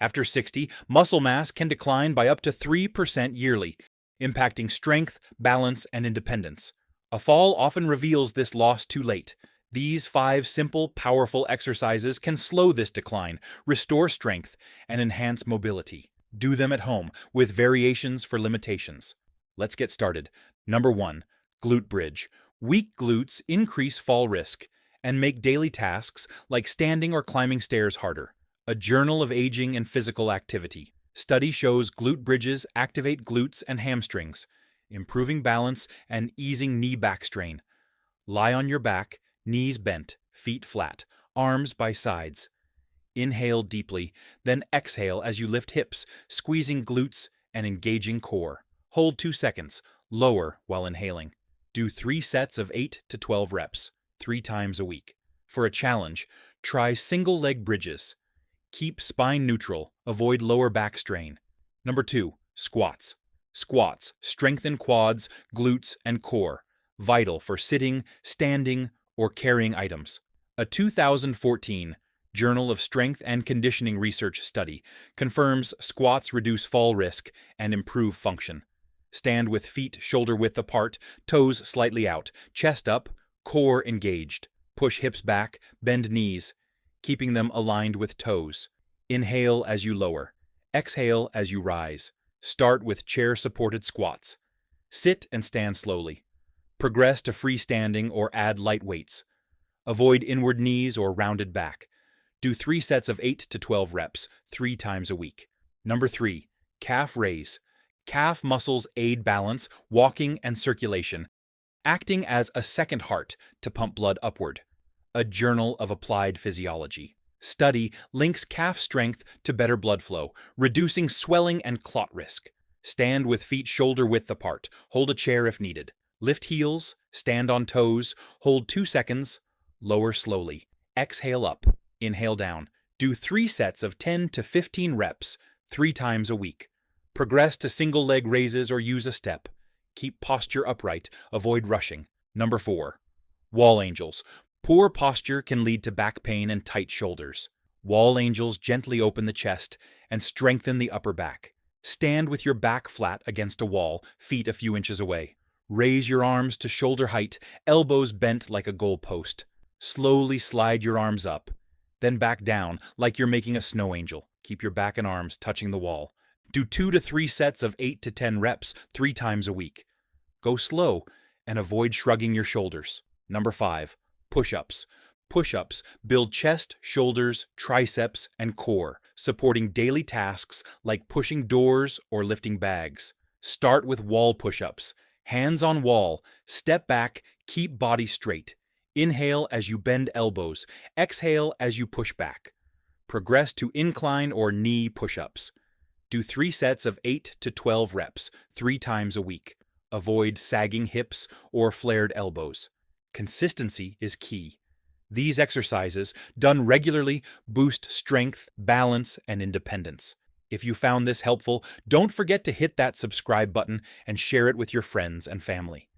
After 60, muscle mass can decline by up to 3% yearly, impacting strength, balance, and independence. A fall often reveals this loss too late. These 5 simple, powerful exercises can slow this decline, restore strength, and enhance mobility. Do them at home, with variations for limitations. Let's get started. Number 1. Glute Bridge. Weak glutes increase fall risk and make daily tasks like standing or climbing stairs harder. A Journal of Aging and Physical Activity. Study shows glute bridges activate glutes and hamstrings, improving balance and easing knee-back strain. Lie on your back, knees bent, feet flat, arms by sides. Inhale deeply, then exhale as you lift hips, squeezing glutes and engaging core. Hold 2 seconds, lower while inhaling. Do 3 sets of 8 to 12 reps, 3 times a week. For a challenge, try single leg bridges. Keep spine neutral, avoid lower back strain. Number 2. Squats. Squats strengthen quads, glutes, and core, vital for sitting, standing, or carrying items. A 2014 Journal of Strength and Conditioning Research study confirms squats reduce fall risk and improve function. Stand with feet shoulder-width apart, toes slightly out, chest up, core engaged. Push hips back, bend knees, keeping them aligned with toes. Inhale as you lower. Exhale as you rise. Start with chair-supported squats. Sit and stand slowly. Progress to freestanding or add light weights. Avoid inward knees or rounded back. Do 3 sets of 8 to 12 reps, 3 times a week. Number 3. Calf raise. Calf muscles aid balance, walking, and circulation, acting as a second heart to pump blood upward. A Journal of Applied Physiology. Study links calf strength to better blood flow, reducing swelling and clot risk. Stand with feet shoulder-width apart. Hold a chair if needed. Lift heels, stand on toes, hold 2 seconds, lower slowly. Exhale up, inhale down. Do 3 sets of 10 to 15 reps, 3 times a week. Progress to single leg raises or use a step. Keep posture upright, avoid rushing. Number 4. Wall angels. Poor posture can lead to back pain and tight shoulders. Wall angels gently open the chest and strengthen the upper back. Stand with your back flat against a wall, feet a few inches away. Raise your arms to shoulder height, elbows bent like a goalpost. Slowly slide your arms up, then back down like you're making a snow angel. Keep your back and arms touching the wall. Do 2 to 3 sets of 8 to 10 reps, 3 times a week. Go slow and avoid shrugging your shoulders. Number 5. Push-ups. Push-ups build chest, shoulders, triceps, and core, supporting daily tasks like pushing doors or lifting bags. Start with wall push-ups. Hands on wall, step back, keep body straight. Inhale as you bend elbows, exhale as you push back. Progress to incline or knee push-ups. Do 3 sets of 8 to 12 reps, 3 times a week. Avoid sagging hips or flared elbows. Consistency is key. These exercises, done regularly, boost strength, balance, and independence. If you found this helpful, don't forget to hit that subscribe button and share it with your friends and family.